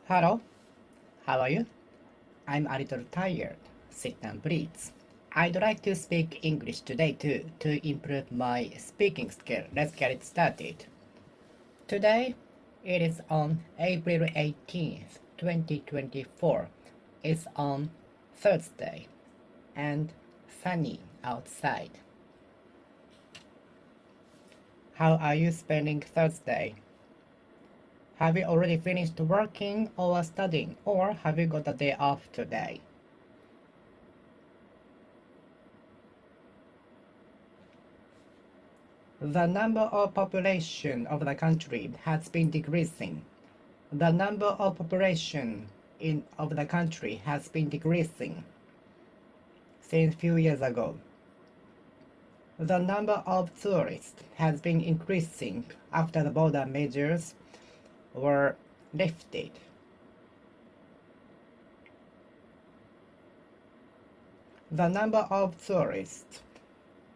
Hello, how are you? I'm a little tired. Sit down, please. I'd like to speak English today too, to improve my speaking skill. Let's get it started. Today, it is on April 18th, 2024. It's on Thursday and sunny outside. How are you spending Thursday? Have you already finished working or studying, or have you got a day off today? The number of population of the country has been decreasing. The number of population of the country has been decreasing since few years ago. The number of tourists has been increasing after the border measures were lifted. The number of tourists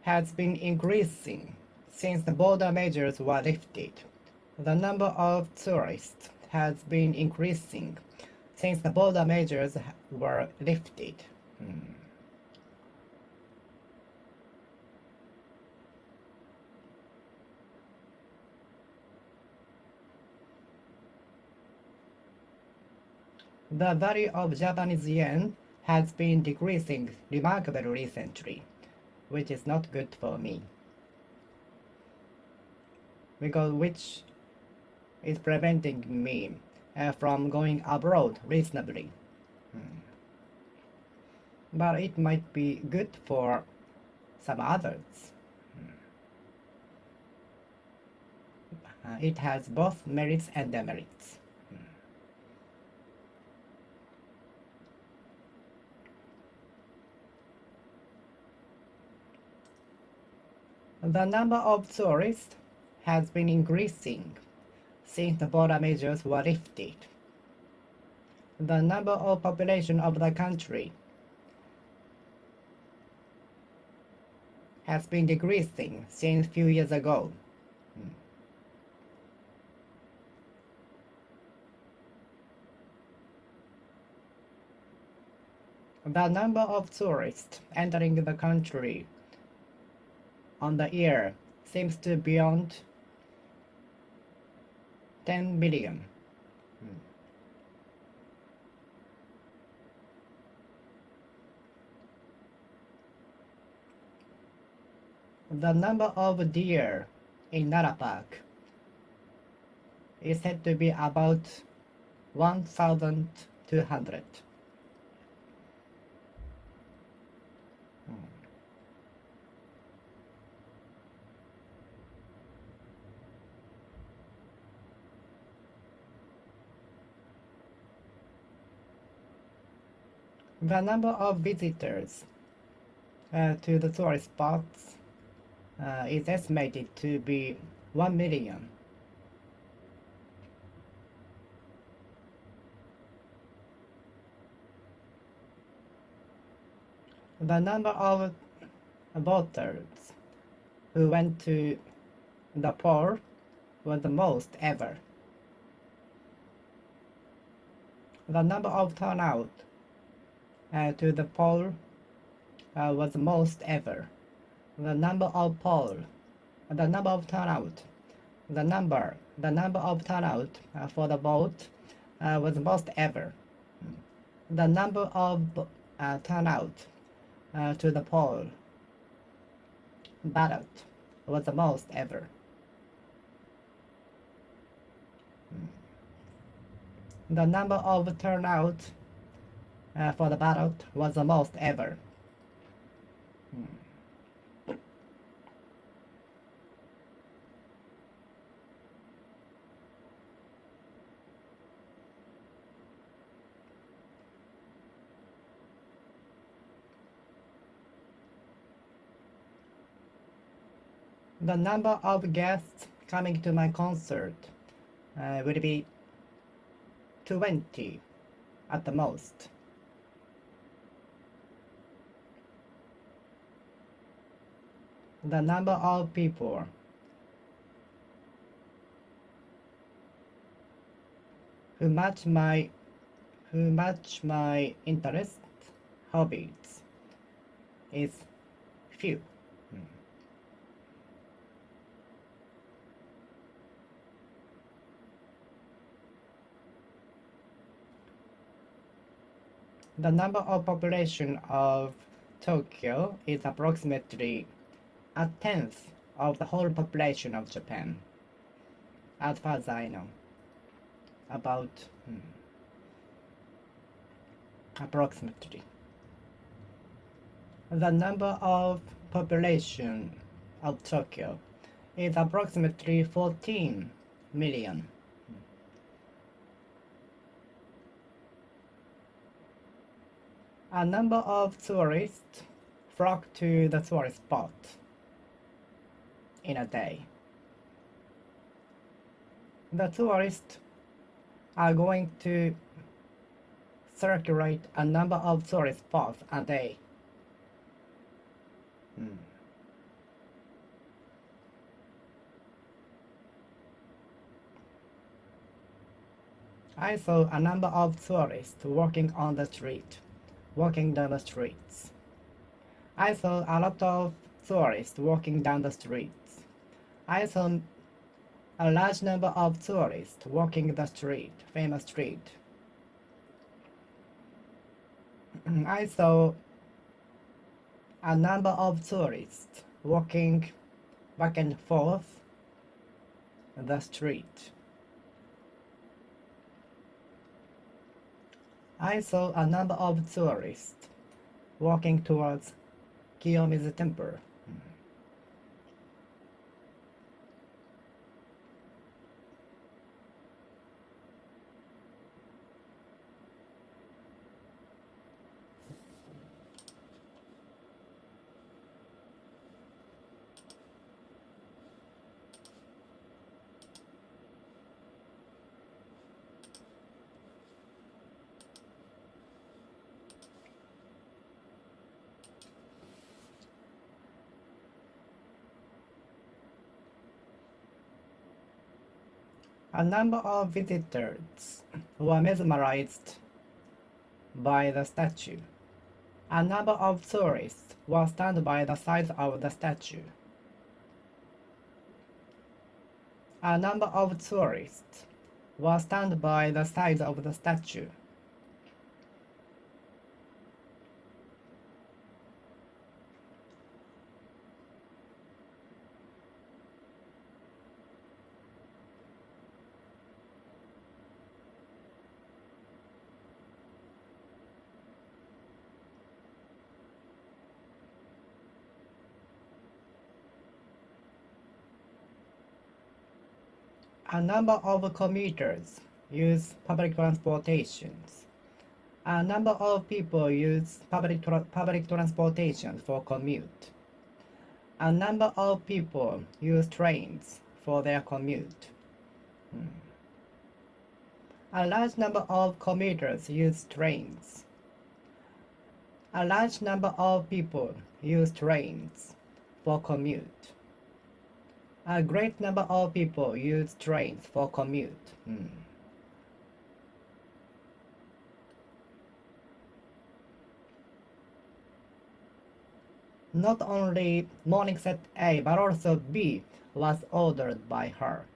has been increasing since the border measures were lifted. The number of tourists has been increasing since the border measures were lifted. The value of Japanese yen has been decreasing remarkably recently, which is not good for me, because which is preventing me from going abroad reasonably. But it might be good for some others. It has both merits and demerits. The number of tourists has been increasing since the border measures were lifted. The number of population of the country has been decreasing since few years ago. The number of tourists entering the country on the year seems to be beyond 10 billion. The number of deer in Nara Park is said to be about 1,200. The number of visitors to the tourist spots is estimated to be 1 million. The number of voters who went to the poll was the most ever. The number of turnout to the poll was the most ever. The number of turnout, the number of turnout for the vote was the most ever. The number of turnout to the poll ballot was the most ever. The number of turnout for the ballot was the most ever. The number of guests coming to my concert will be 20 at the most. The number of people who match my who match my interests, hobbies is few. The number of population of Tokyo is approximately a tenth of the whole population of Japan, as far as I know. About approximately. The number of population of Tokyo is approximately 14 million. A number of tourists flock to the tourist spot in a day. The tourists are going to circulate a number of tourist spots a day. I saw a number of tourists walking down the streets. I saw a lot of tourists walking down the streets. I saw a large number of tourists walking the street, famous street. I saw a number of tourists walking back and forth the street. I saw a number of tourists walking towards Kiyomizu Temple. A number of visitors were mesmerized by the statue. A number of tourists were stunned by the size of the statue. A number of tourists were stunned by the size of the statue. A number of commuters use public transportations. A number of people use public transportation for commute. A number of people use trains for their commute. A large number of commuters use trains. A large number of people use trains for commute. A great number of people use trains for commute. Not only morning set A but also B was ordered by her.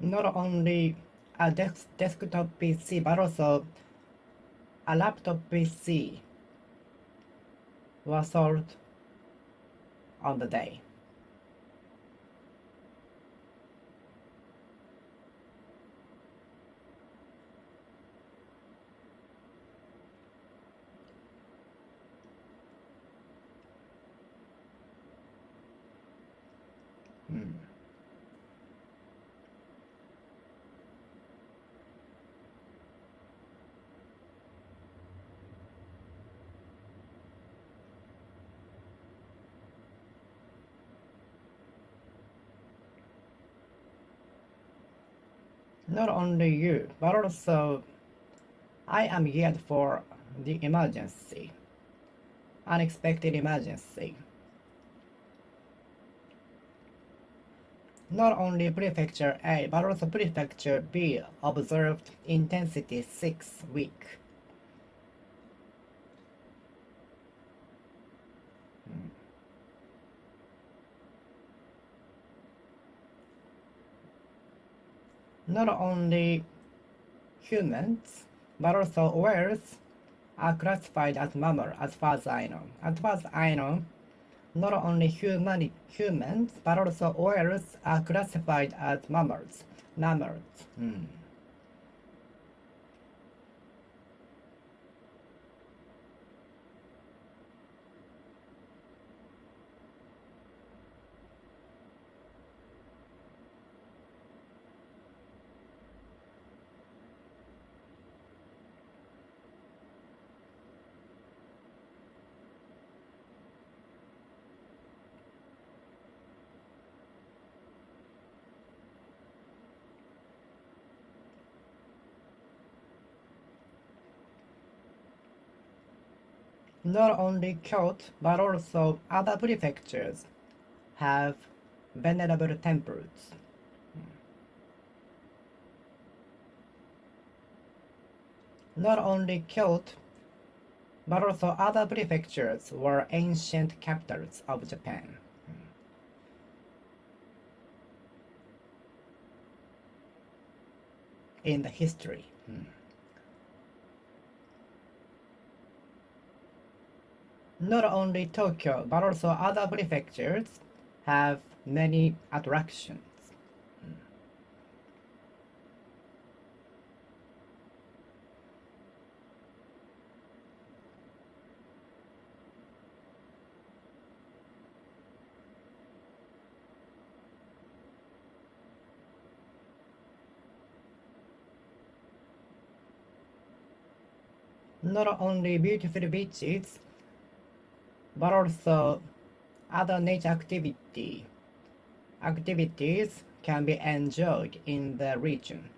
Not only a desktop PC but also a laptop PC was sold on the day. Not only you, but also I am geared for the emergency, unexpected emergency. Not only Prefecture A, but also Prefecture B observed intensity 6 week. Not only humans, but also whales are classified as mammal as far as I know. As far as I know, not only humans, but also whales are classified as mammals. Mammals. Not only Kyoto, but also other prefectures have venerable temples. Not only Kyoto, but also other prefectures were ancient capitals of Japan. In the history. Not only Tokyo, but also other prefectures have many attractions. Not only beautiful beaches, but also other nature activities can be enjoyed in the region.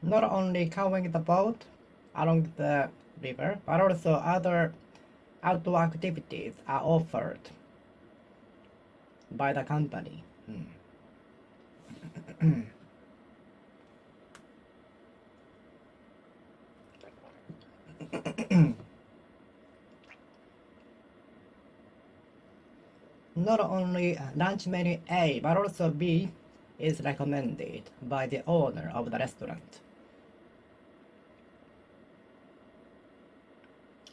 Not only cowing the boat along the river, but also other outdoor activities are offered by the company. Not only lunch menu A, but also B is recommended by the owner of the restaurant.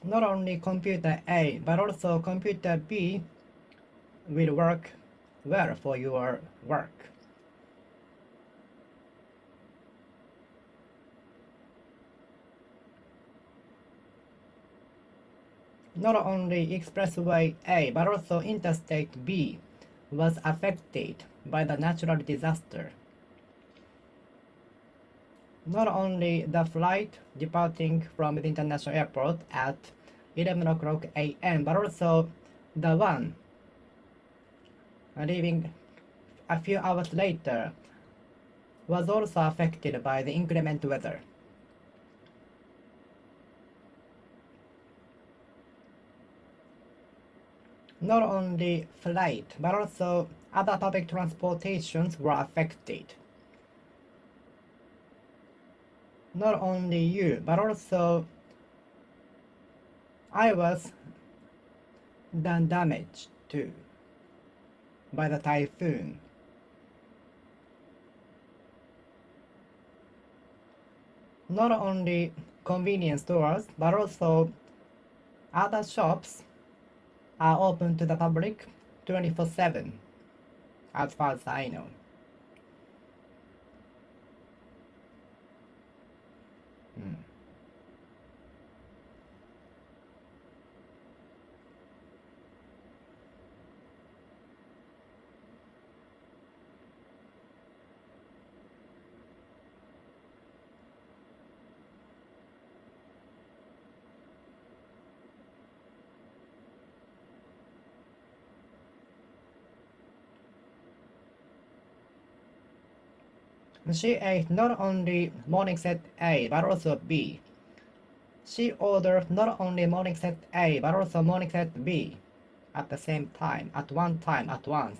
Not only computer A, but also computer B will work well for your work. Not only Expressway A, but also Interstate B was affected by the natural disaster. Not only the flight departing from the international airport at 11 o'clock a.m., but also the one leaving a few hours later was also affected by the inclement weather. Not only flight, but also other public transportations were affected. Not only you, but also I was done damage too by the typhoon. Not only convenience stores, but also other shops are open to the public 24/7, as far as I know. She ate not only morning set A but also B. She ordered not only morning set A but also morning set B at the same time, at one time, at once.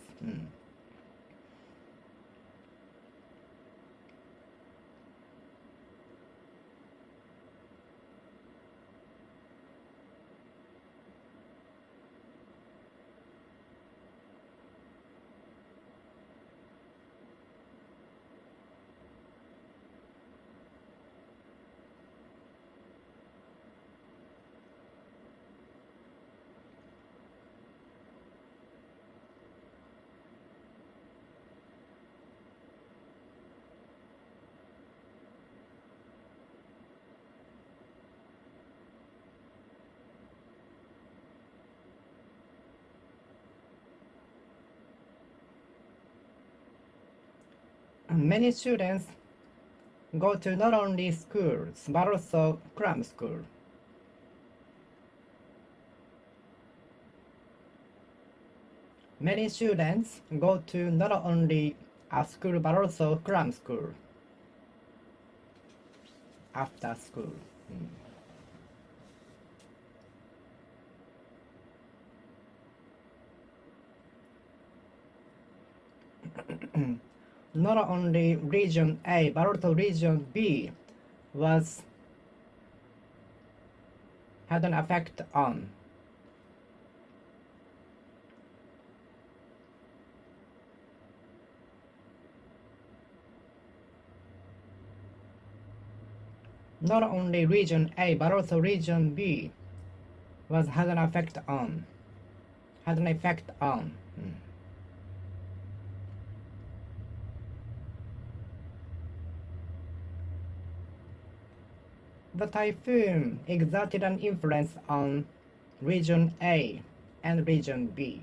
Many students go to not only schools but also cram school. Many students go to not only a school but also cram school after school. Not only region A but also region B had an effect on. Not only region A but also region B had an effect on. The typhoon exerted an influence on region A and region B.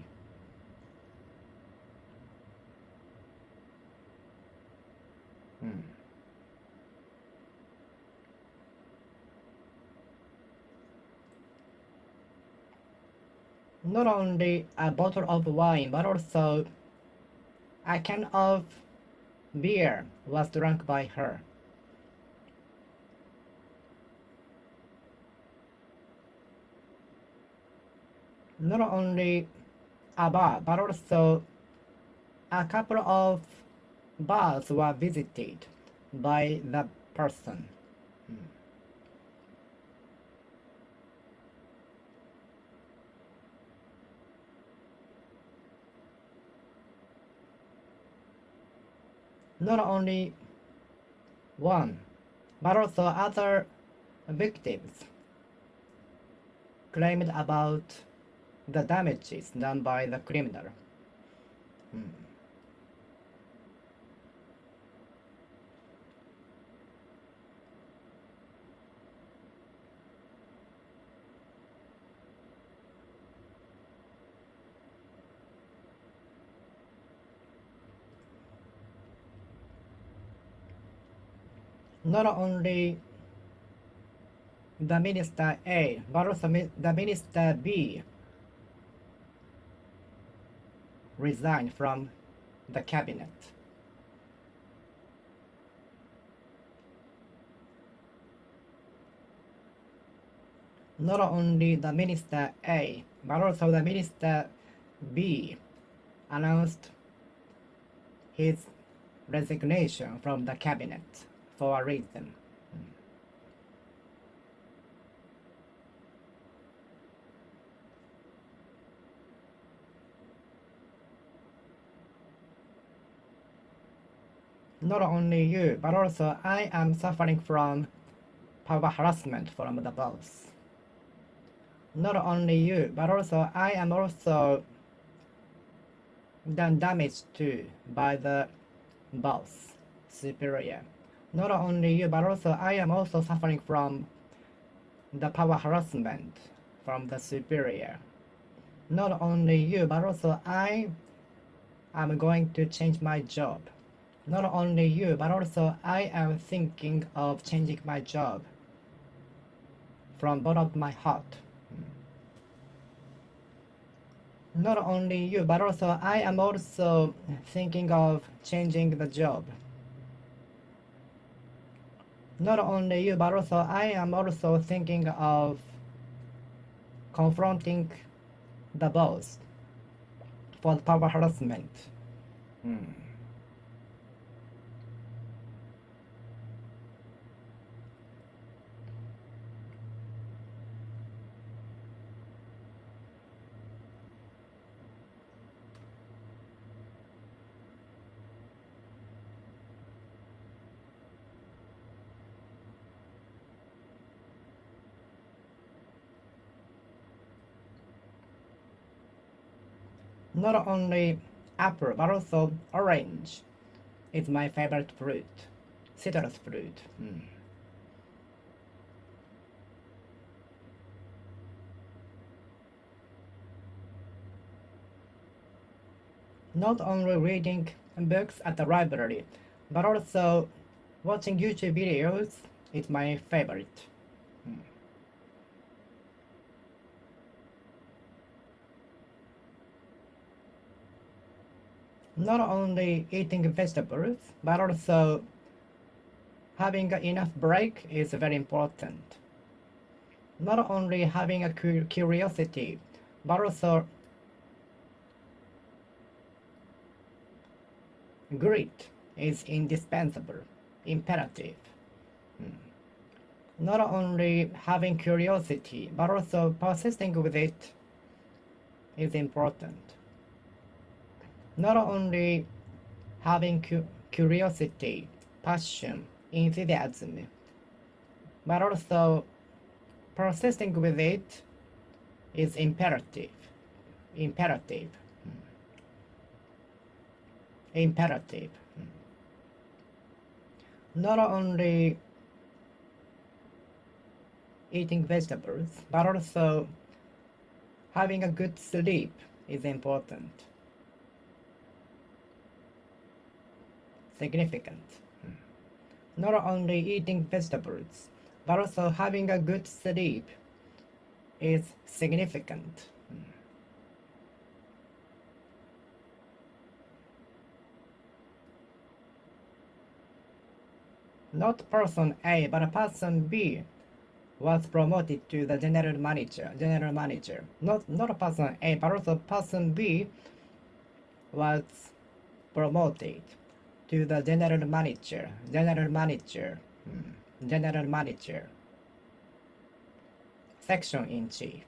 Not only a bottle of wine but also a can of beer was drunk by her. Not only a bar but also a couple of bars were visited by the person. Not only one but also other victims claimed about the damages done by the criminal. Not only the minister A but also the minister B resigned from the cabinet. Not only the minister A but also the minister B announced his resignation from the cabinet for a reason. Not only you, but also I am suffering from power harassment from the boss. Not only you, but also I am also done damage to by the boss, superior. Not only you, but also I am also suffering from the power harassment from the superior. Not only you, but also I am going to change my job. Not only you, but also I am thinking of changing my job from bottom of my heart. Not only you, but also I am also thinking of changing the job. Not only you, but also I am also thinking of confronting the boss for the power harassment. Not only apple, but also orange is my favorite fruit. Citrus fruit. Not only reading books at the library, but also watching YouTube videos is my favorite. Not only eating vegetables, but also having enough break is very important. Not only having a curiosity, but also grit is indispensable, imperative. Not only having curiosity, but also persisting with it is important. Not only having curiosity, passion, enthusiasm, but also persisting with it is imperative. Imperative. Imperative. Not only eating vegetables, but also having a good sleep is important. Significant. Not only eating vegetables, but also having a good sleep is significant. Not person A, but person B was promoted to the general manager. Not person A, but also person B was promoted to the general manager. Section in chief.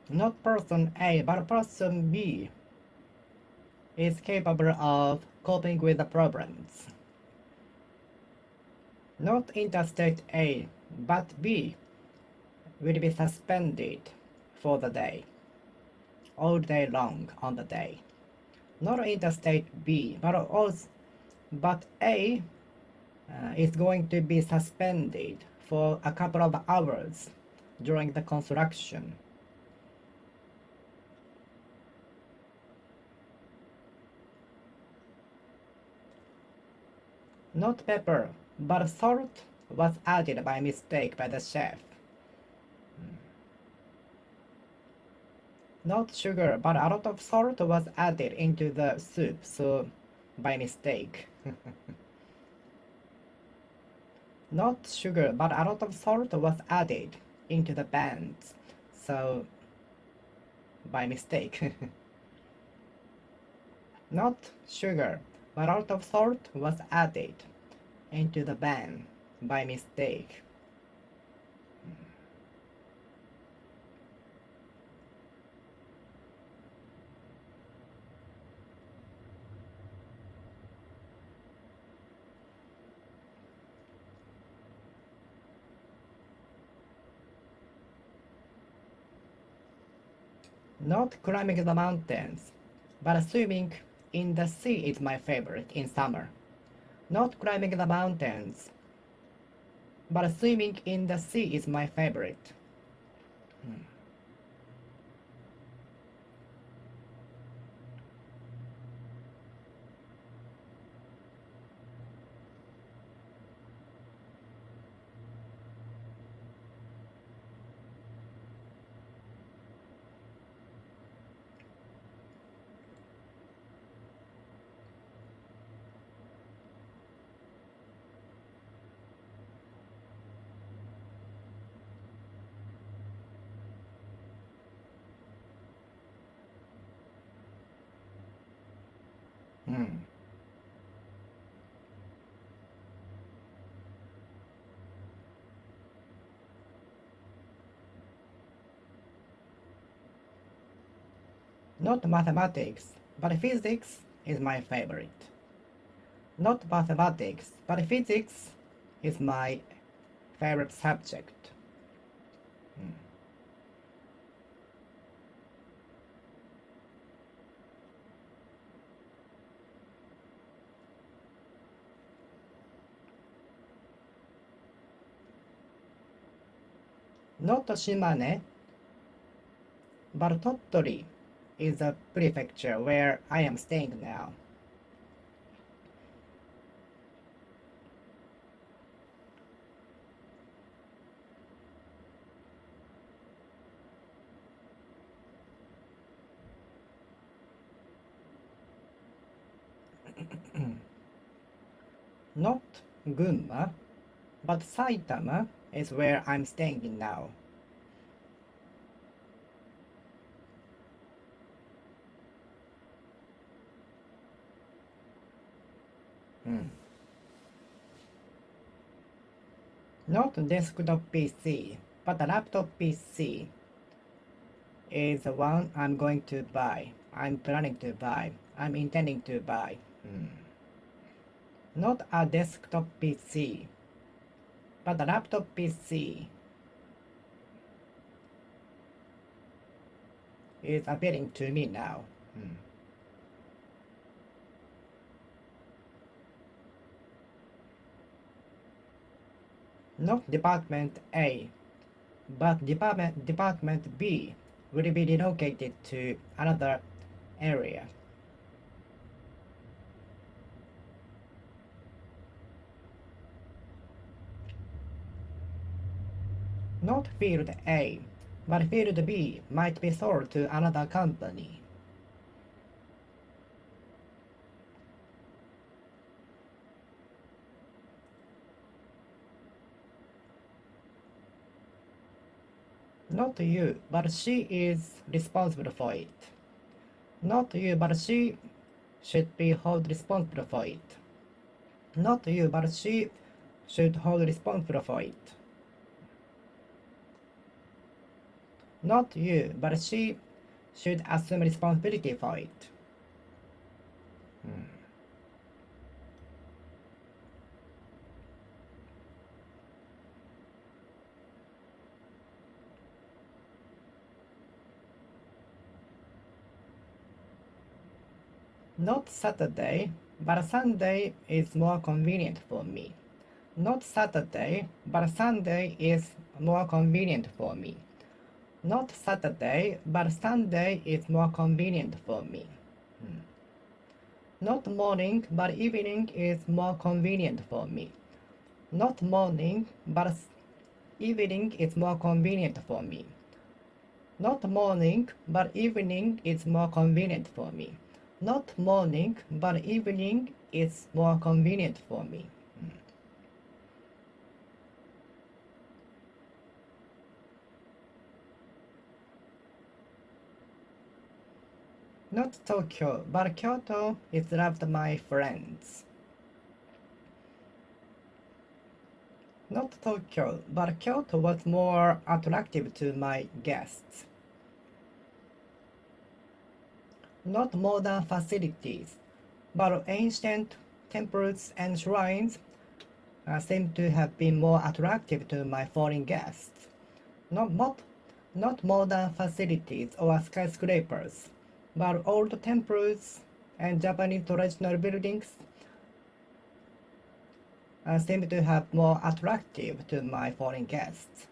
Not person A, but person B is capable of coping with the problems. Not interstate A, but B will be suspended for the day, all day long on the day. Not interstate B, but A is going to be suspended for a couple of hours during the construction. Not pepper, but salt was added by mistake by the chef. Not sugar, but a lot of salt was added into the soup, so by mistake. Not sugar, but a lot of salt was added into the pans, so by mistake. Not sugar, but a lot of salt was added into the pan by mistake. Not climbing the mountains, but swimming in the sea is my favorite in summer. Not climbing the mountains, but swimming in the sea is my favorite. ん。Not mathematics, but physics is my favorite. Not mathematics, but physics is my favorite subject. うん。Not Shimane, but Tottori is the prefecture where I am staying now. Not Gunma, but Saitama is where I'm staying now. Not desktop PC, but a laptop PC is the one I'm going to buy. I'm planning to buy. I'm intending to buy. Not a desktop PC, but a laptop PC is appealing to me now. Not Department A, but Department B will be relocated to another area. Not Field A, but Field B might be sold to another company. Not you, but she is responsible for it. Not you, but she should be held responsible for it. Not you, but she should hold responsible for it. Not you, but she should assume responsibility for it. Not Saturday, but Sunday is more convenient for me. Not Saturday, but Sunday is more convenient for me. Not Saturday, but Sunday is more convenient for me. Not morning, but evening is more convenient for me. Not morning, but evening is more convenient for me. Not morning, but evening is more convenient for me. Not morning, but evening is more convenient for me. Not Tokyo, but Kyoto is loved by friends. Not Tokyo, but Kyoto was more attractive to my guests. Not modern facilities, but ancient temples and shrines seem to have been more attractive to my foreign guests. Not modern facilities or skyscrapers, but old temples and Japanese traditional buildings seem to have more attractive to my foreign guests.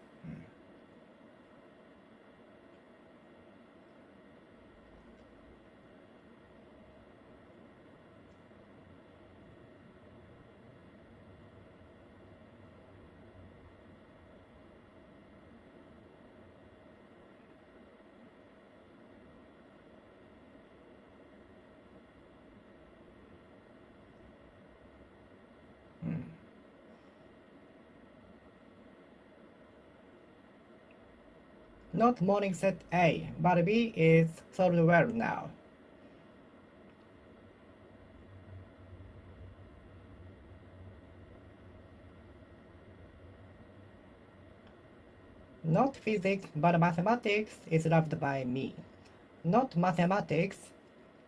Not morning set A, but B is sold well now. Not physics, but mathematics is loved by me. Not mathematics,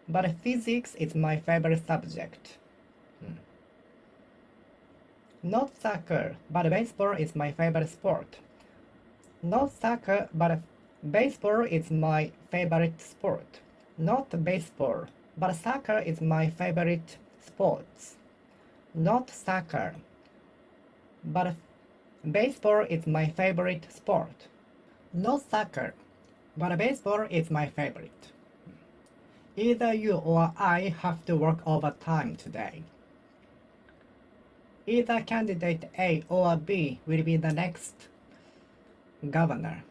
but physics is my favorite subject. Not soccer, but baseball is my favorite sport. Not soccer, but baseball is my favorite sport. Not baseball, but soccer is my favorite sports. Not soccer, but baseball is my favorite sport. Not soccer, but baseball is my favorite. Either you or I have to work overtime today. Either candidate A or B will be the next governor.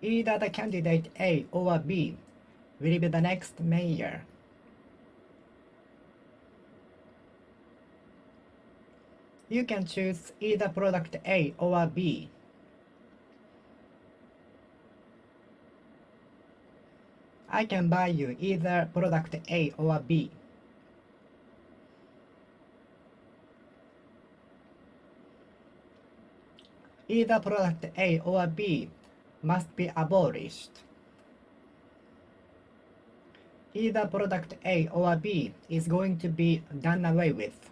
Either the candidate A or B will be the next mayor. You can choose either product A or B. I can buy you either product A or B. Either product A or B must be abolished. Either product A or B is going to be done away with.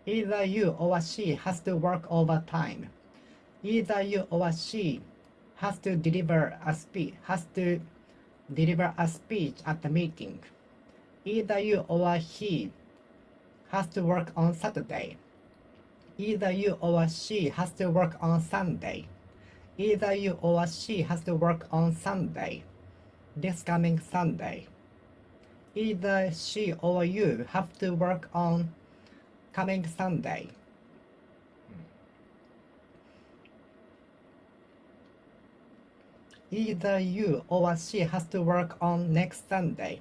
Either you or she has to work overtime. Either you or she has to deliver a speech at the meeting. Either you or he has to work on Saturday. Either you or she has to work on Sunday. Either you or she has to work on Sunday, this coming Sunday. Either she or you have to work on coming Sunday. Either you or she has to work on next Sunday.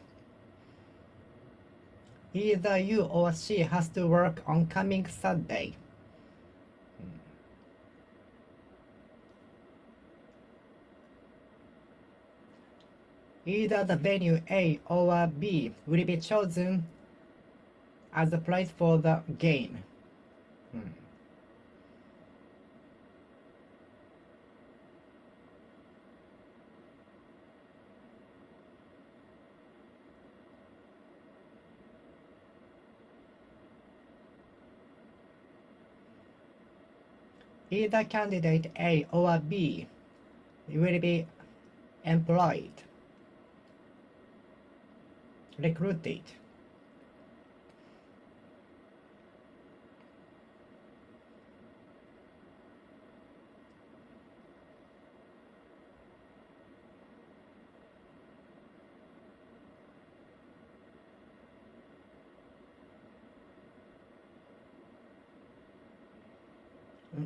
Either you or she has to work on coming Sunday. Either the venue A or B will be chosen as the place for the game. Either candidate A or B will be employed, recruited.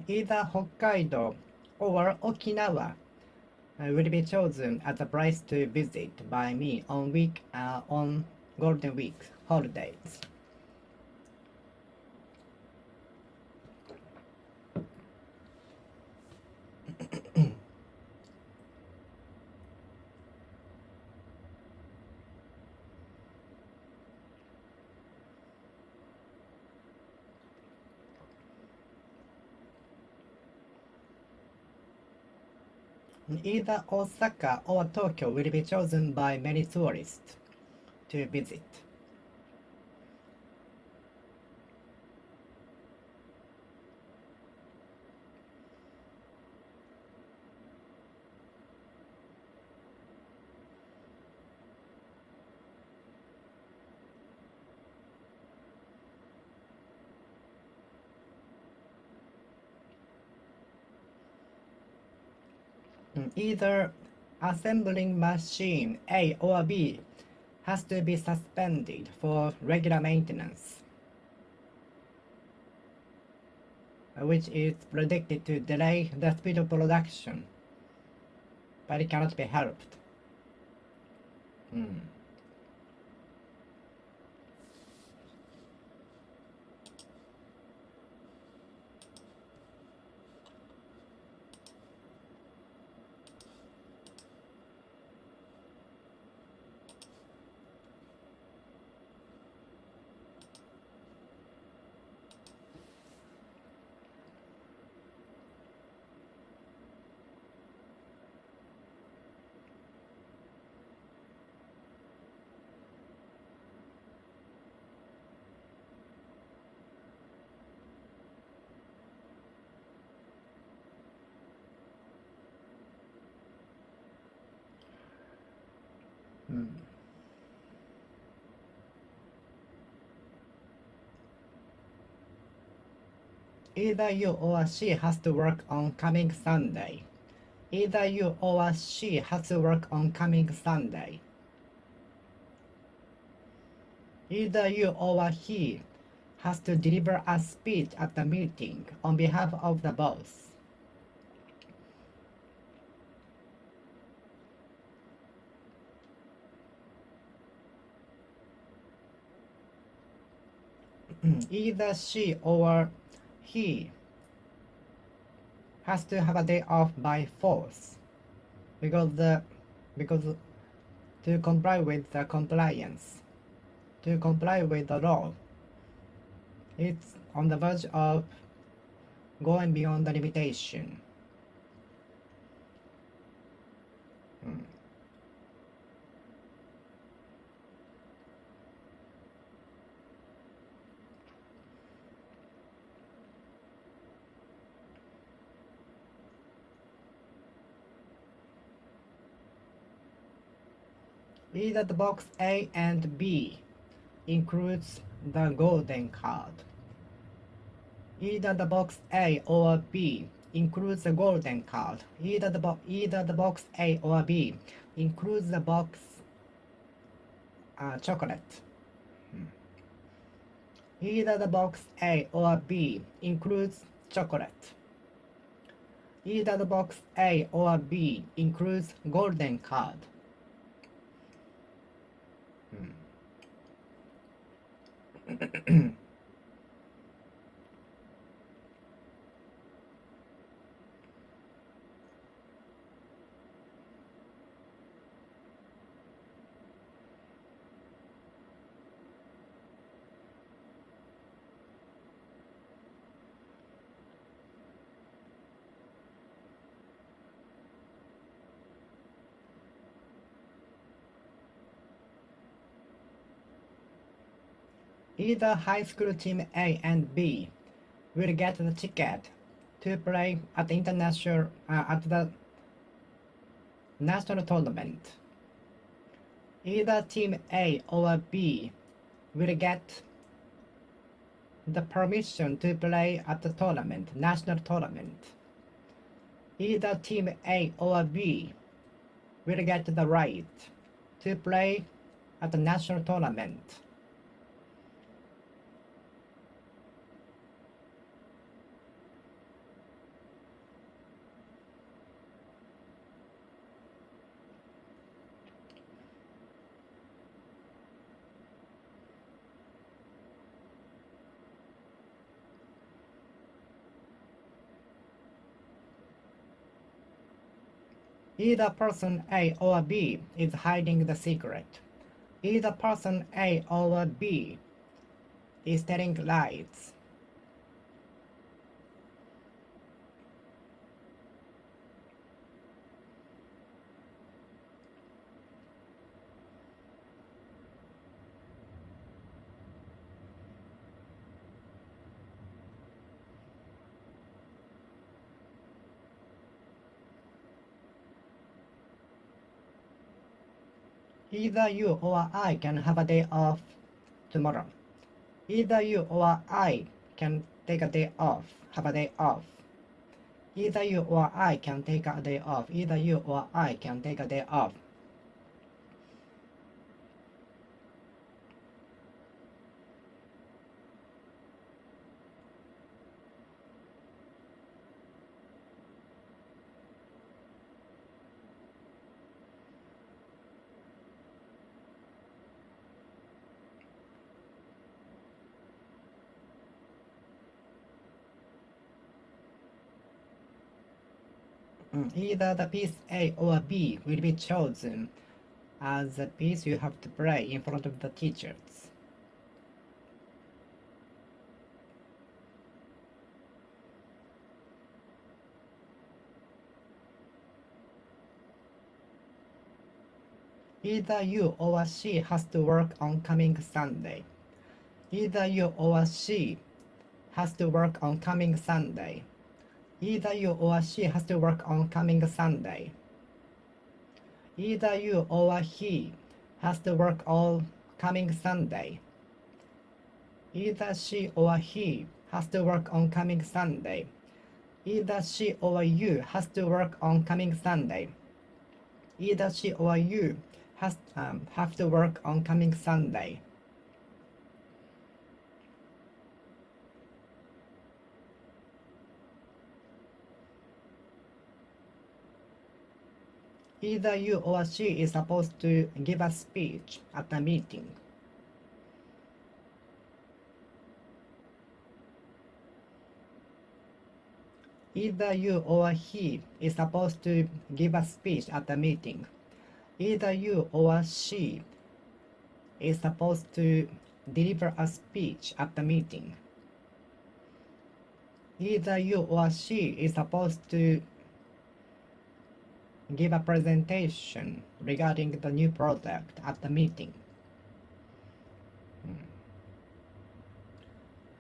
Either Hokkaido or Okinawa will be chosen as a place to visit by me on Golden Week holidays. Either Osaka or Tokyo will be chosen by many tourists to visit. Either assembling machine A or B has to be suspended for regular maintenance, which is predicted to delay the speed of production, but it cannot be helped. Either you or she has to work on coming Sunday. Either you or she has to work on coming Sunday. Either you or he has to deliver a speech at the meeting on behalf of the boss. Either she or he has to have a day off by force because to comply with the compliance, to comply with the law, it's on the verge of going beyond the limitation. Either the box A and B includes the golden card. Either the box A or B includes the golden card. Either the box A or B includes the box chocolate. Either the box A or B includes chocolate. Either the box A or B includes golden card. Either high school team A and B will get the ticket to play at the national tournament. Either team A or B will get the permission to play at the tournament, national tournament. Either team A or B will get the right to play at the national tournament. Either person A or B is hiding the secret. Either person A or B is telling lies. Either you or I can have a day off tomorrow. Either you or I can take a day off, have a day off. Either you or I can take a day off. Either you or I can take a day off. Either the piece A or B will be chosen as the piece you have to play in front of the teachers. Either you or she has to work on coming Sunday. Either you or she has to work on coming Sunday. Either you or she has to work on coming Sunday. Either you or he has to work all coming Sunday. Either she or he has to work on coming Sunday. Either she or you has to work on coming Sunday. Either she or you have to work on coming Sunday. Either you or she is supposed to give a speech at a meeting. Either you or he is supposed to give a speech at a meeting. Either you or she is supposed to deliver a speech at the meeting. Either you or she is supposed to give a presentation regarding the new product at the meeting.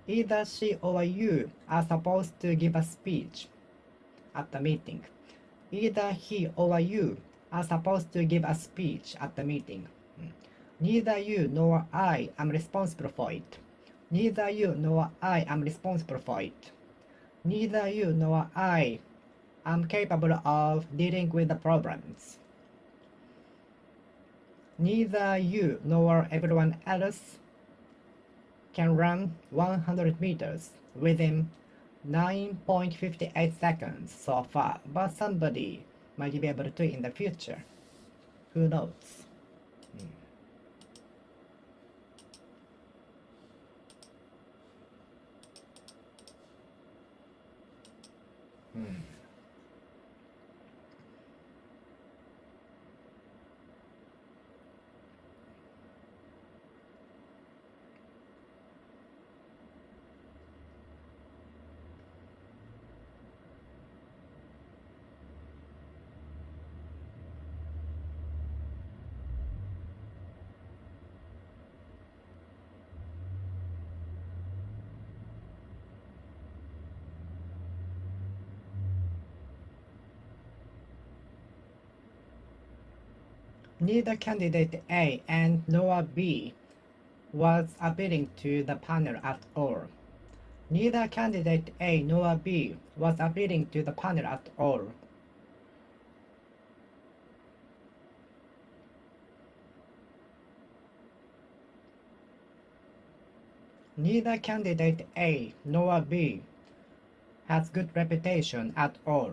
Either she or you are supposed to give a speech at the meeting. Either he or you are supposed to give a speech at the meeting. Neither you nor I am responsible for it. Neither you nor I am responsible for it. Neither you nor I am capable of dealing with the problems. Neither you nor everyone else can run 100 meters within 9.58 seconds so far, but somebody might be able to in the future. Who knows? Neither candidate A and nor B was appealing to the panel at all. Neither candidate A nor B was appealing to the panel at all. Neither candidate A nor B has good reputation at all.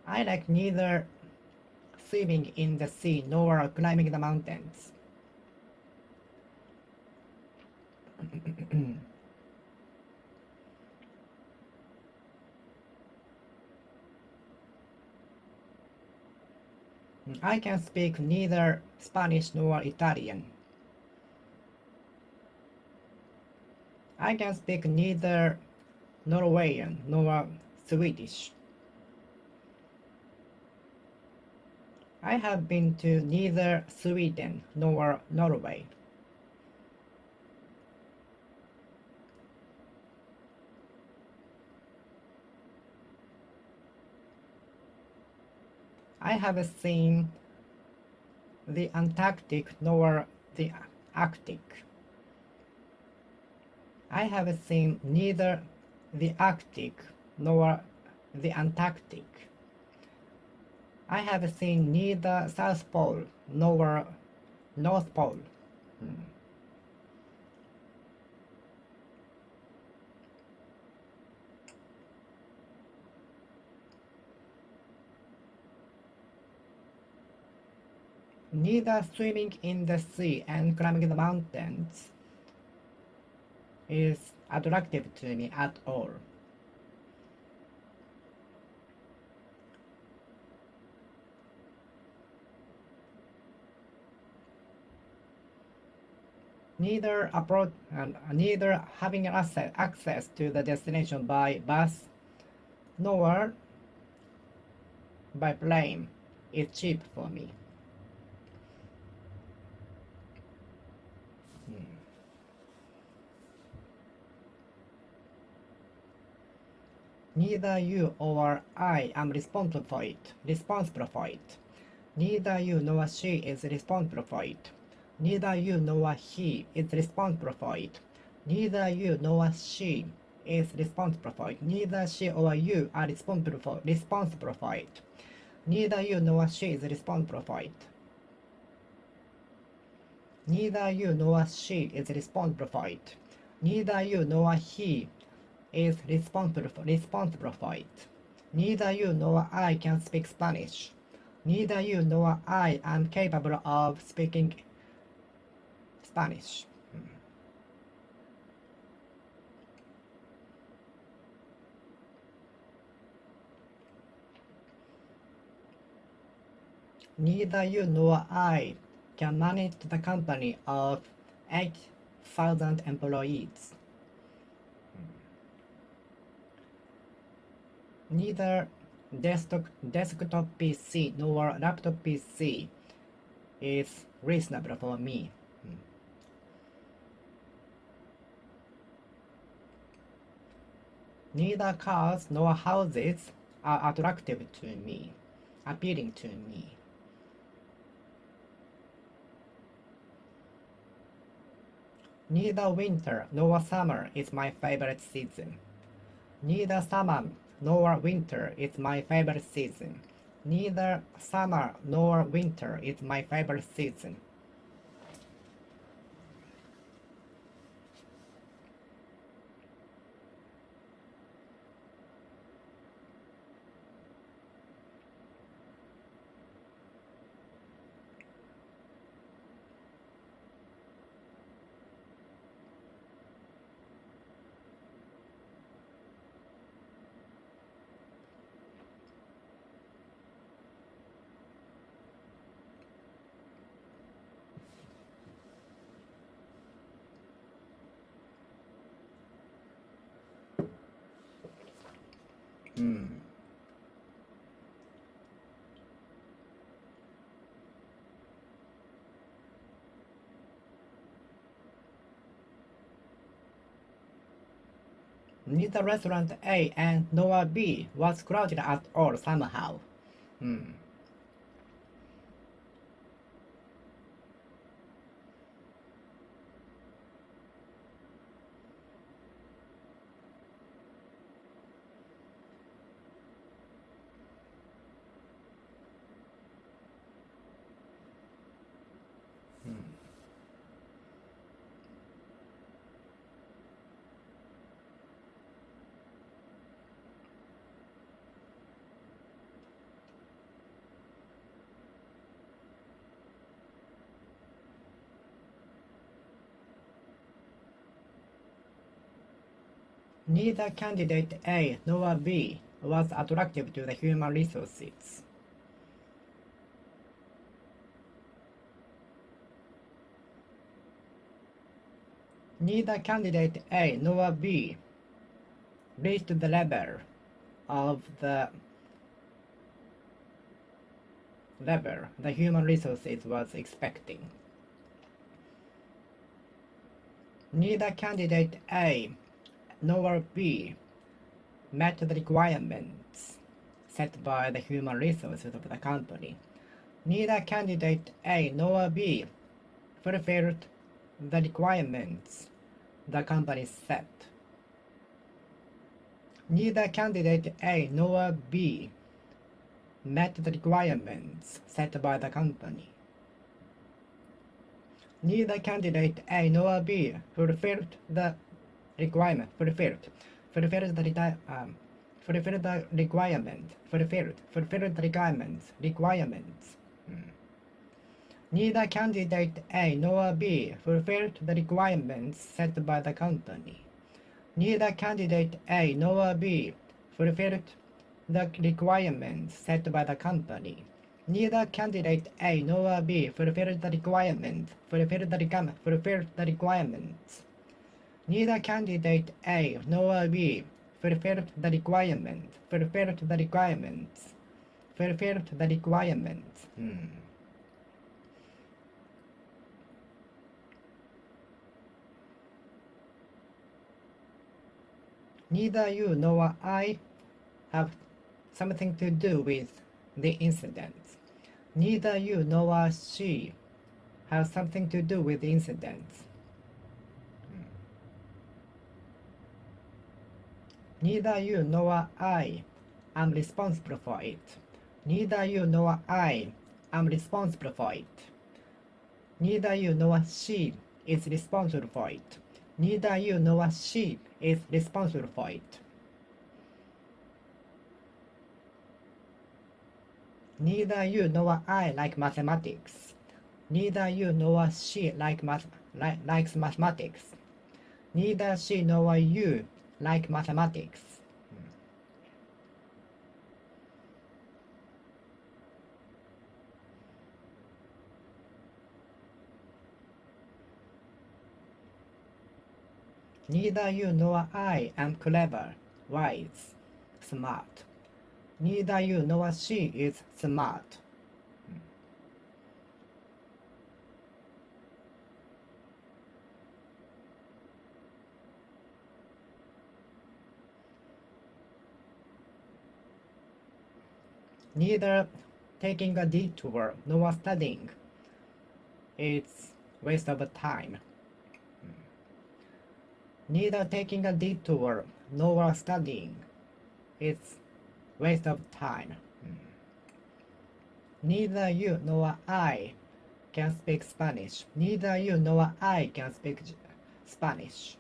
I like neither swimming in the sea nor climbing the mountains. I can speak neither Spanish nor Italian. I can speak neither Norwegian nor Swedish. I have been to neither Sweden nor Norway. I have seen the Antarctic nor the Arctic. I have seen neither the Arctic nor the Antarctic. I have seen neither South Pole nor North Pole. Neither swimming in the sea and climbing the mountains is attractive to me at all. Neither having access to the destination by bus nor by plane is cheap for me. Neither you or I am responsible for it. Neither you nor she is responsible for it. Neither you nor he is responsible for it. Neither you nor she is responsible for it. Neither she or you are responsible for it. Neither you nor she is responsible for it. Neither you nor she is responsible for it. Neither you nor he is responsible for it. Neither you nor I can speak Spanish. Neither you nor I am capable of speaking Spanish. Neither you nor I can manage the company of 8,000 employees. Neither desktop PC nor laptop PC is reasonable for me. Neither cars nor houses are attractive to me, appealing to me. Neither winter nor summer is my favorite season. Neither summer nor winter is my favorite season. Neither summer nor winter is my favorite season. Neither restaurant A and nor B was crowded at all somehow. Neither candidate A nor B was attractive to the human resources. Neither candidate A nor B reached the level the human resources was expecting. Neither candidate A nor B met the requirements set by the human resources of the company. Neither candidate A nor B fulfilled the requirements the company set. Neither candidate A nor B met the requirements set by the company. Neither candidate A nor B fulfilled the requirement. Fulfilled the requirements. Neither candidate A nor B fulfilled the requirements set by the company. Neither candidate A nor B fulfilled the requirements set by the company. Neither candidate A nor B fulfilled the requirements. Neither candidate A nor B fulfilled the requirements. Neither you nor I have something to do with the incident. Neither you nor she have something to do with the incidents. Neither you nor I am responsible for it. Neither you nor I am responsible for it. Neither you nor she is responsible for it. Neither you nor she is responsible for it. Neither you nor I like mathematics. Neither you nor she likes mathematics. Neither she nor you like mathematics. Neither you nor I am clever, wise, smart. Neither you nor she is smart. Neither taking a detour nor studying. It's waste of time. Neither taking a detour nor studying. It's waste of time. Neither you nor I can speak Spanish. Neither you nor I can speak Spanish.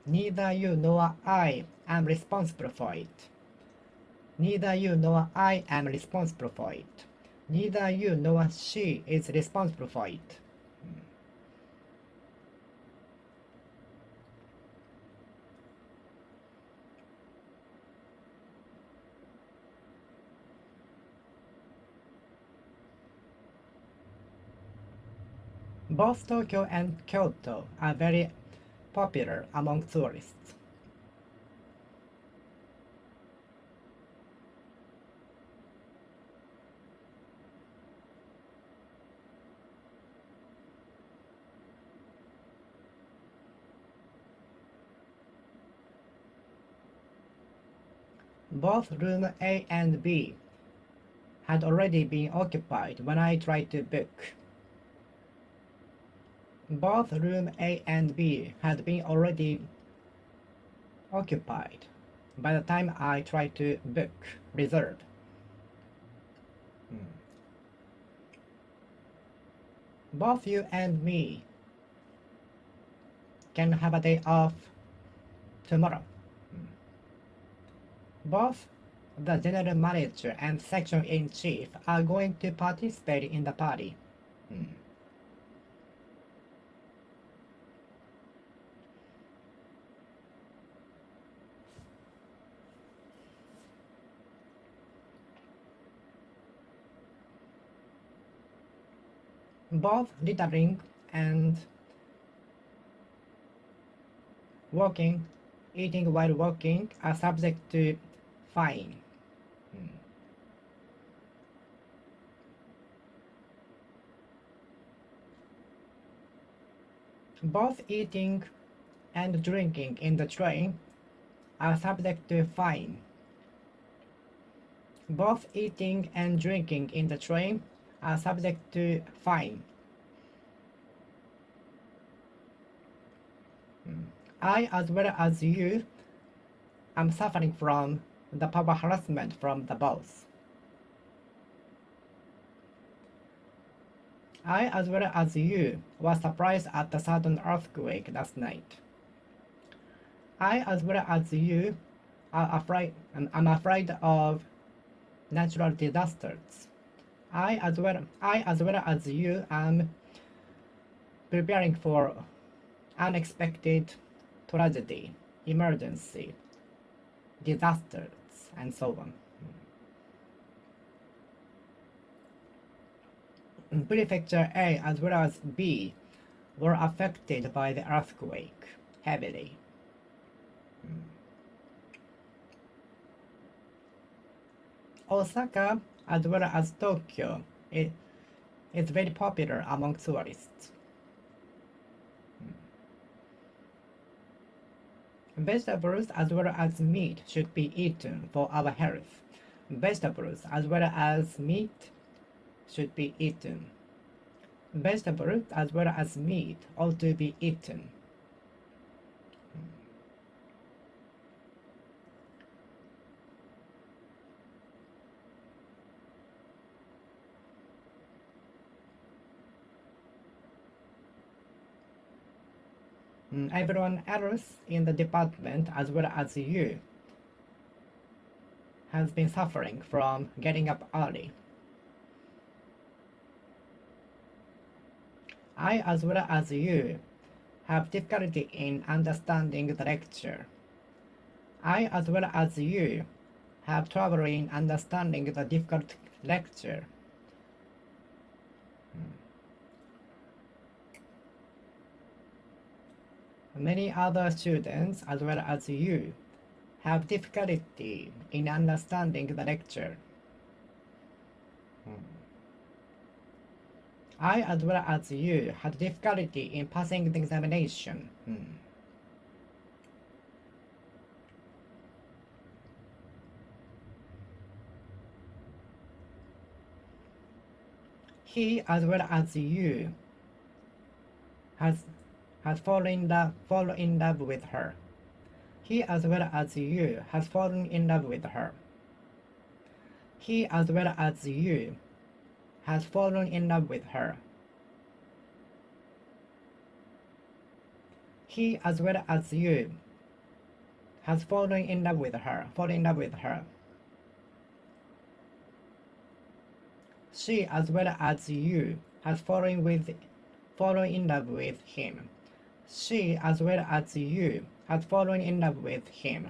Neither you nor I am responsible for it. Neither you nor I am responsible for it. Neither you nor she is responsible for it. Both Tokyo and Kyoto are very popular among tourists. Both room A and B had already been occupied when I tried to book. Both room A and B had been already occupied by the time I tried to book, reserve. Both you and me can have a day off tomorrow. Both the general manager and section in chief are going to participate in the party. Both littering and walking, eating while walking are subject to fine. Both eating and drinking in the train are subject to fine. Both eating and drinking in the train are subject to fine. I, as well as you, am suffering from the power harassment from the boss. I, as well as you, was surprised at the sudden earthquake last night. I, as well as you, am afraid of natural disasters. I, as well as you, am preparing for unexpected tragedy, emergency, disasters, and so on. Prefecture A as well as B were affected by the earthquake heavily. Osaka as well as Tokyo is very popular among tourists. Vegetables as well as meat should be eaten for our health. Vegetables as well as meat should be eaten. Vegetables as well as meat ought to be eaten. Everyone else in the department as well as you has been suffering from getting up early. I as well as you have difficulty in understanding the lecture. I as well as you have trouble in understanding the difficult lecture. Many other students as well as you have difficulty in understanding the lecture. I as well as you had difficulty in passing the examination. He as well as you has fallen in love with her. He as well as you has fallen in love with her. He as well as you has fallen in love with her. He as well as you has fallen in love with her. She as well as you has fallen in love with him. She as well as you has fallen in love with him.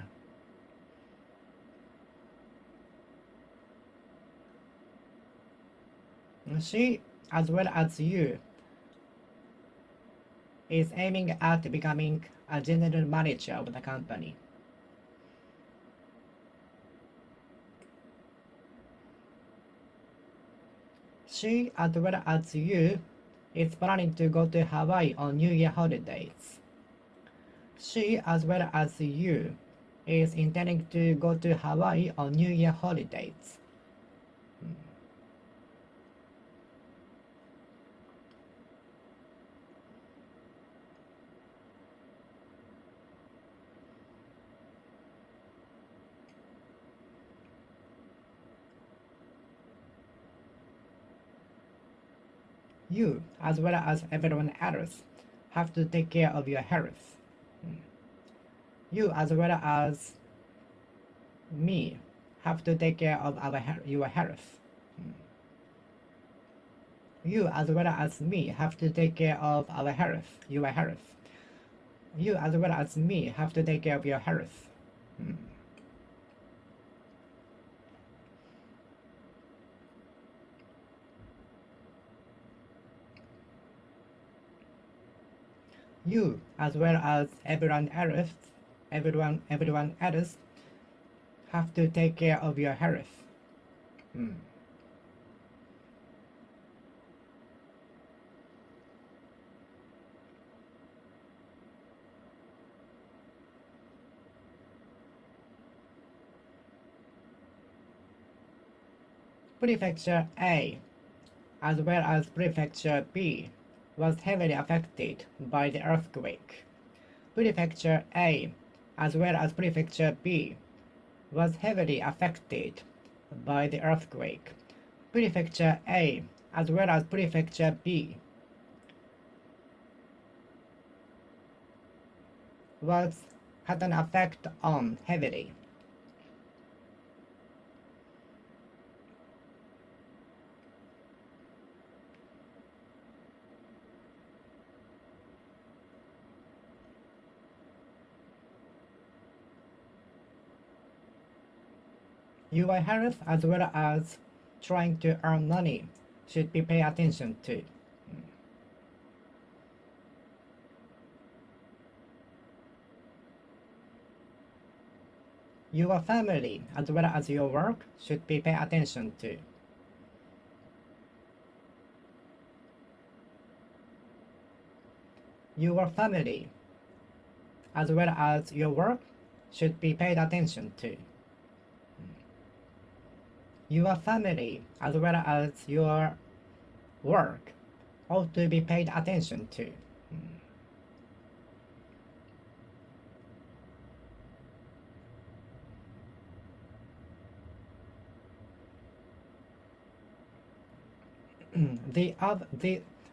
She as well as you is aiming at becoming a general manager of the company. She as well as you is planning to go to Hawaii on New Year holidays. She as well as you is intending to go to Hawaii on New Year holidays. You, as well as everyone else, have to take care of your health. You, as well as me, have to take care of your health. You, as well as me, have to take care of your health. You, as well as me, have to take care of your health. You, as well as everyone else, have to take care of your health. Prefecture A, as well as Prefecture B, was heavily affected by the earthquake. Prefecture A, as well as Prefecture B, was heavily affected by the earthquake. Prefecture A, as well as Prefecture B, had an effect on heavily. Your health as well as trying to earn money should be paid attention to. Your family as well as your work should be paid attention to. Your family as well as your work should be paid attention to. Your family, as well as your work, ought to be paid attention to.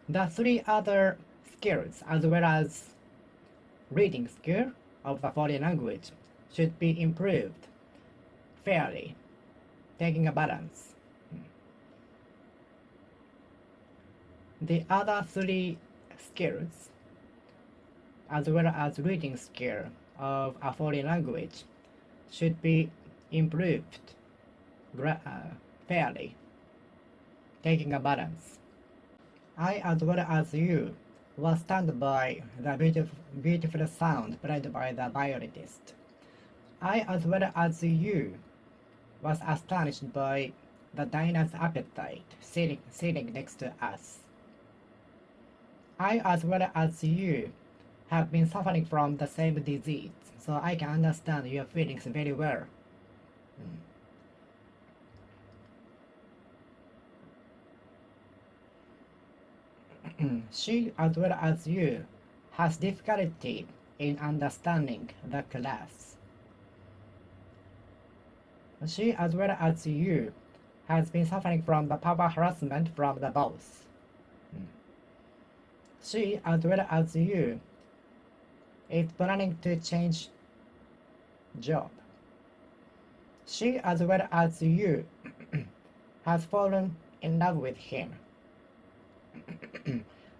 The three other skills, as well as reading skill of the foreign language, should be improved fairly, taking a balance. The other three skills, as well as reading skill of a foreign language, should be improved fairly, taking a balance. I, as well as you, was stunned by the beautiful sound played by the violinist. I, as well as you, was astonished by the diner's appetite sitting next to us. I, as well as you, have been suffering from the same disease, so I can understand your feelings very well. She, as well as you, has difficulty in understanding the class. She, as well as you, has been suffering from the power harassment from the boss. She, as well as you, is planning to change job. She, as well as you, has fallen in love with him.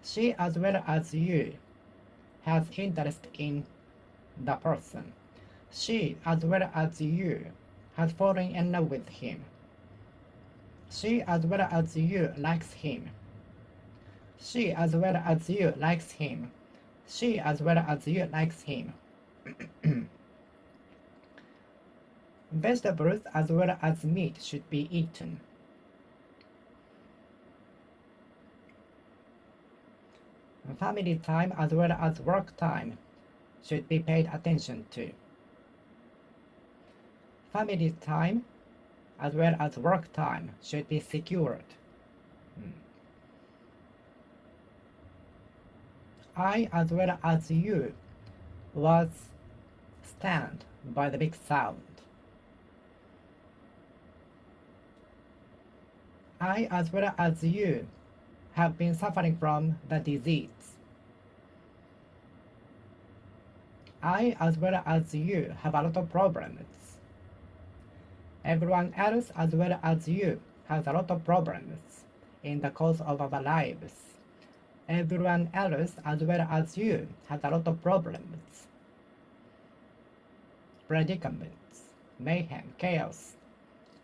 She, as well as you, has interest in the person. She, as well as you, has fallen in love with him. She, as well as you, likes him. She, as well as you, likes him. She, as well as you, likes him. Vegetables as well as meat should be eaten. Family time as well as work time should be paid attention to. Family time as well as work time should be secured. I, as well as you, was stunned by the big sound. I, as well as you, have been suffering from the disease. I, as well as you, have a lot of problems. Everyone else, as well as you, has a lot of problems in the course of our lives. Everyone else, as well as you, has a lot of problems, predicaments, mayhem, chaos,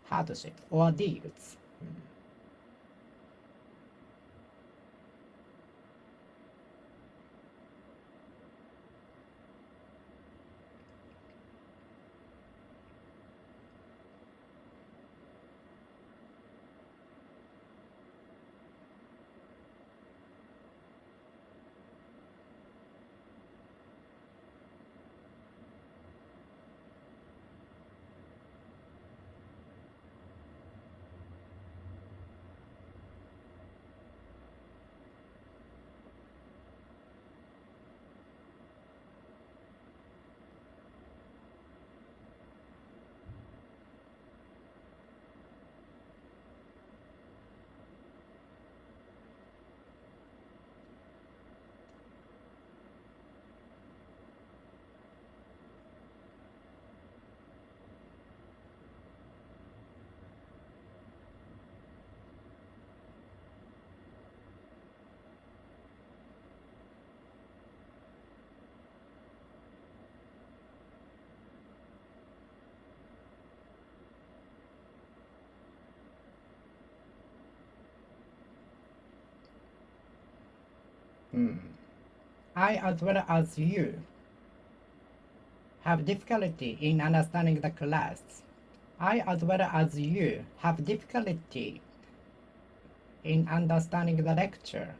hardships, ordeals. I, as well as you, have difficulty in understanding the class. I, as well as you, have difficulty in understanding the lecture.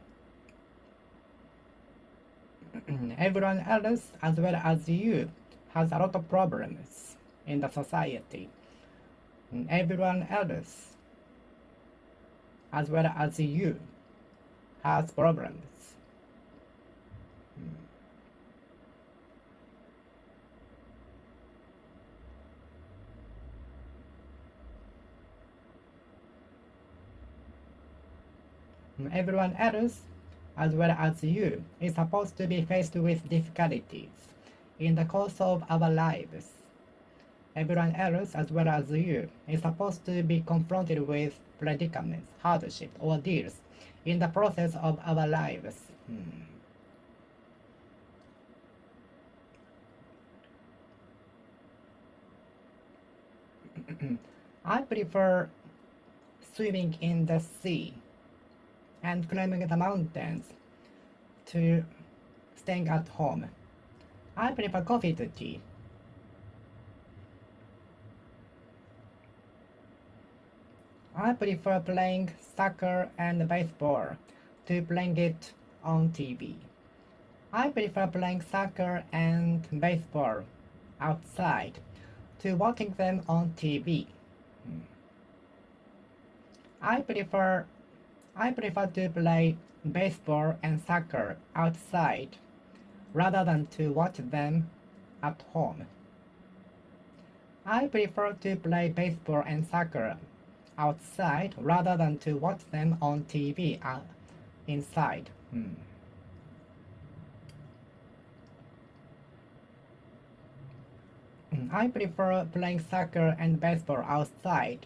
Everyone else, as well as you, has a lot of problems in the society. Everyone else as well as you has problems. Everyone else, as well as you, is supposed to be faced with difficulties in the course of our lives. Everyone else, as well as you, is supposed to be confronted with predicaments, hardships, ordeals in the process of our lives. I prefer swimming in the sea and climbing the mountains to staying at home. I prefer coffee to tea. I prefer playing soccer and baseball to playing it on TV. I prefer playing soccer and baseball outside to watching them on TV. I prefer to play baseball and soccer outside rather than to watch them at home. I prefer to play baseball and soccer outside rather than to watch them on TV inside. I prefer playing soccer and baseball outside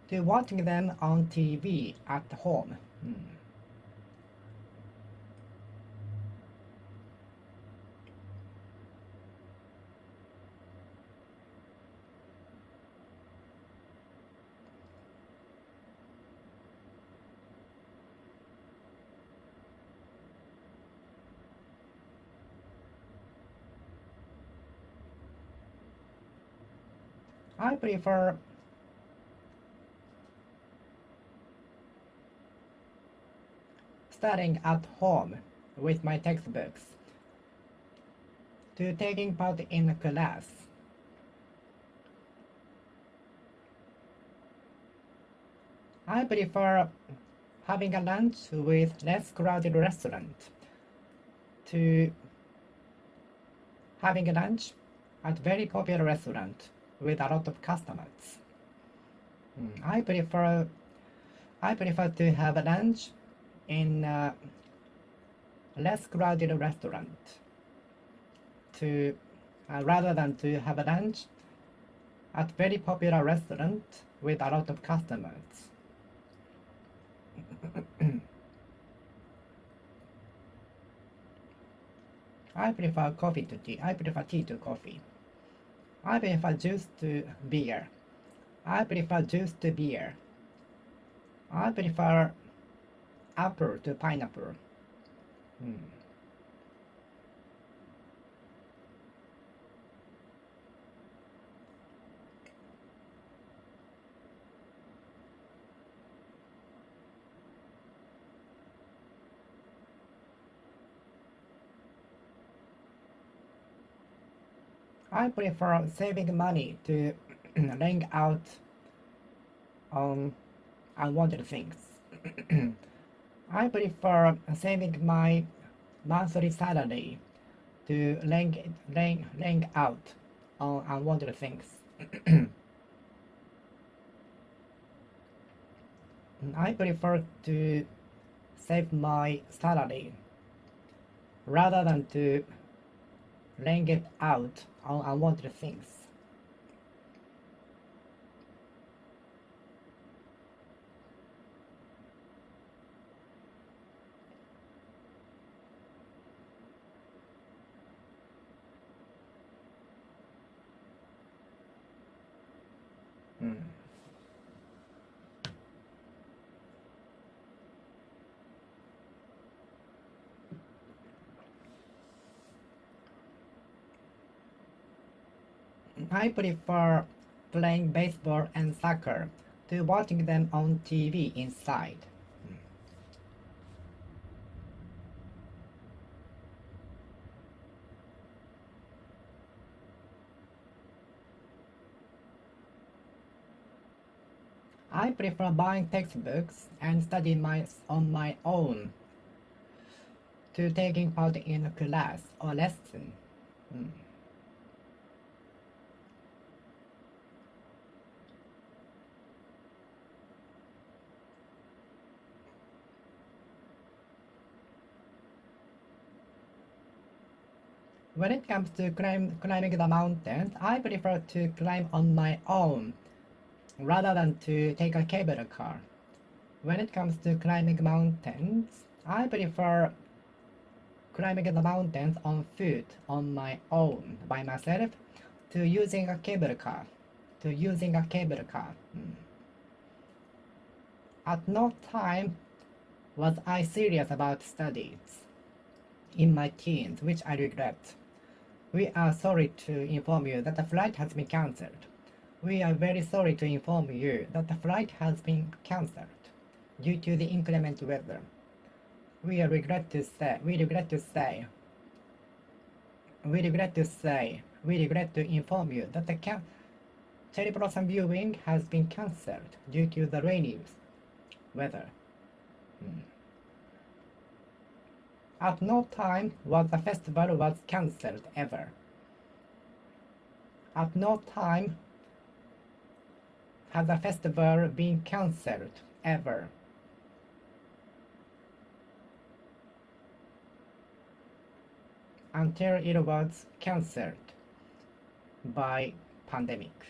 to watching them on TV at home. I prefer studying at home with my textbooks to taking part in a class. I prefer having a lunch with less crowded restaurant to having a lunch at very popular restaurant with a lot of customers. I prefer to have a lunch in a less crowded restaurant to rather than to have a lunch at very popular restaurant with a lot of customers. I prefer coffee to tea. I prefer tea to coffee. I prefer juice to beer. I prefer juice to beer. I prefer apple to pineapple. I prefer saving money to laying out on unwanted things. I prefer saving my monthly salary to laying out on unwanted things. I prefer to save my salary rather than to laying it out on unwanted things. I prefer playing baseball and soccer to watching them on TV inside. I prefer buying textbooks and studying on my own to taking part in a class or lesson. Mm. When it comes to climbing the mountains, I prefer to climb on my own rather than to take a cable car. When it comes to climbing mountains, I prefer climbing the mountains on foot on my own by myself to using a cable car. At no time was I serious about studies in my teens, which I regret. We are sorry to inform you that the flight has been cancelled. We are very sorry to inform you that the flight has been cancelled due to the inclement weather. We regret to inform you that the cherry blossom viewing has been cancelled due to the rainy weather. At no time was the festival was cancelled ever. At no time has the festival been cancelled ever. Until it was cancelled by pandemic.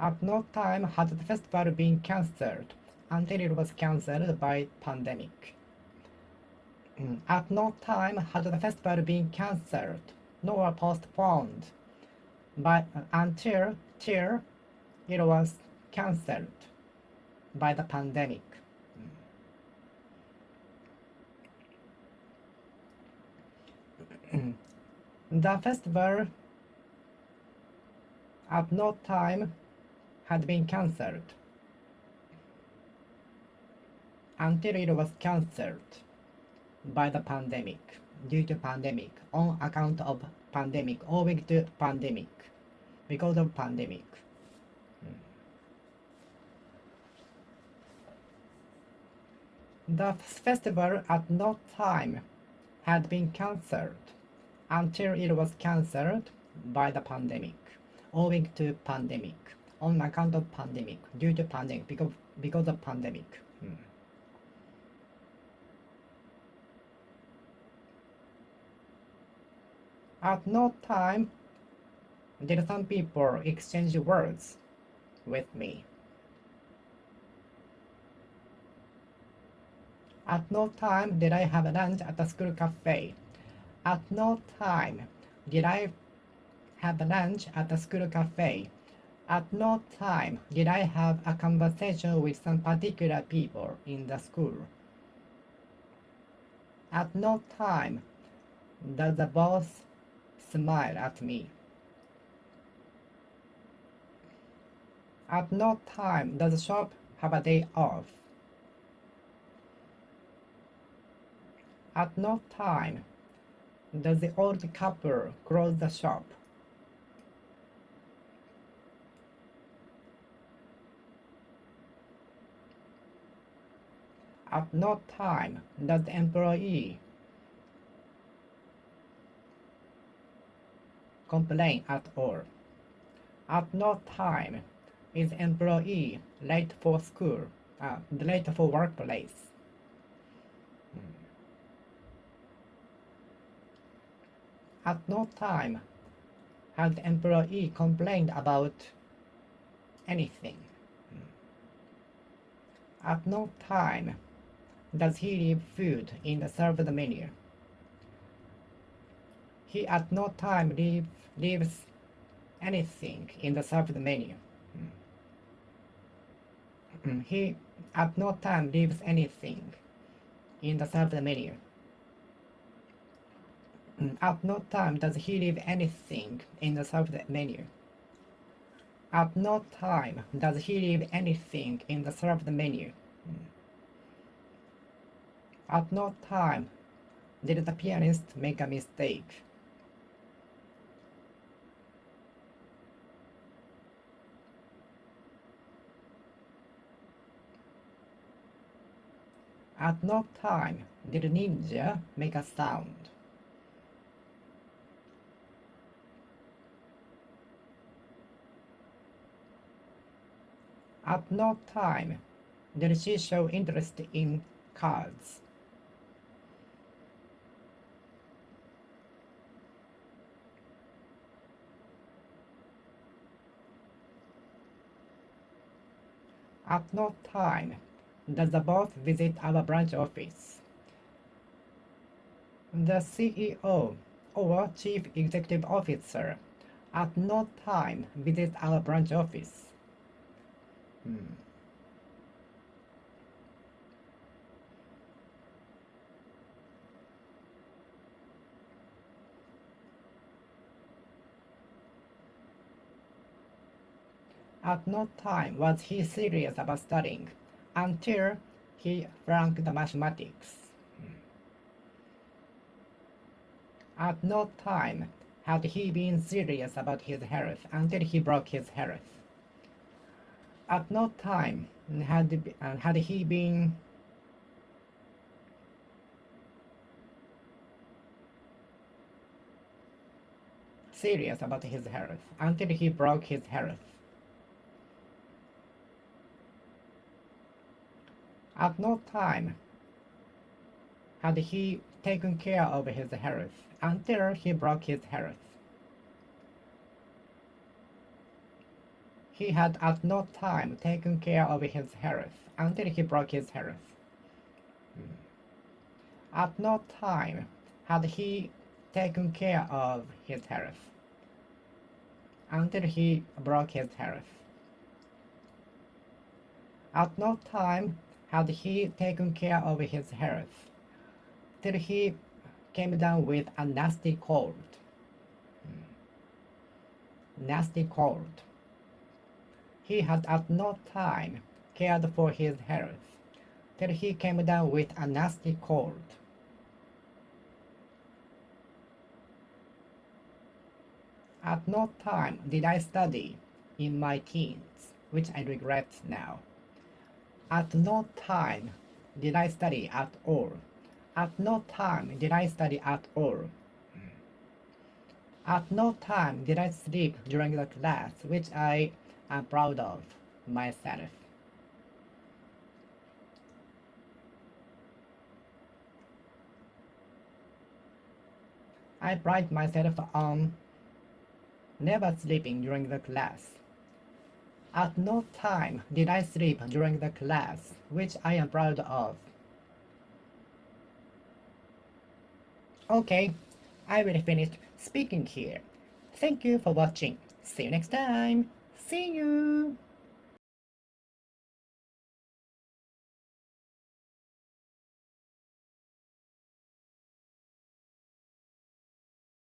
At no time had the festival been cancelled until it was cancelled by pandemic. At no time had the festival been cancelled nor postponed until it was cancelled by the pandemic. The festival at no time had been cancelled until it was cancelled by the pandemic, due to pandemic, on account of pandemic, owing to pandemic, because of pandemic. The festival at no time had been cancelled until it was cancelled by the pandemic, owing to pandemic, on account of pandemic, due to pandemic, because of pandemic. At no time did some people exchange words with me. At no time did I have lunch at the school cafe. At no time did I have lunch at the school cafe. At no time did I have a conversation with some particular people in the school. At no time does the boss smile at me. At no time does the shop have a day off. At no time does the old couple close the shop. At no time does the employee complain at all. At no time is employee late for school, late for workplace. At no time has the employee complained about anything. At no time does he leave food in the served menu. He at no time leaves anything in the served menu. He at no time leaves anything in the served menu. At no time does he leave anything in the served menu. At no time does he leave anything in the served menu. At no time did the pianist make a mistake. At no time did Ninja make a sound. At no time did she show interest in cards. At no time does the boss visit our branch office. The CEO or Chief Executive Officer at no time visits our branch office. At no time was he serious about studying until he flunked the mathematics. At no time had he been serious about his health until he broke his health. At no time had he been serious about his health until he broke his health. At no time had he taken care of his health until he broke his health. He had at no time taken care of his health until he broke his health. At no time had he taken care of his health until he broke his health. At no time had he taken care of his health till he came down with a nasty cold. Nasty cold. He had at no time cared for his health till he came down with a nasty cold. At no time did I study in my teens, which I regret now. At no time did I study at all. At no time did I study at all. At no time did I sleep during the class, which I am proud of myself. I pride myself on never sleeping during the class. At no time did I sleep during the class, which I am proud of. Okay, I will finish speaking here. Thank you for watching. See you next time. See you!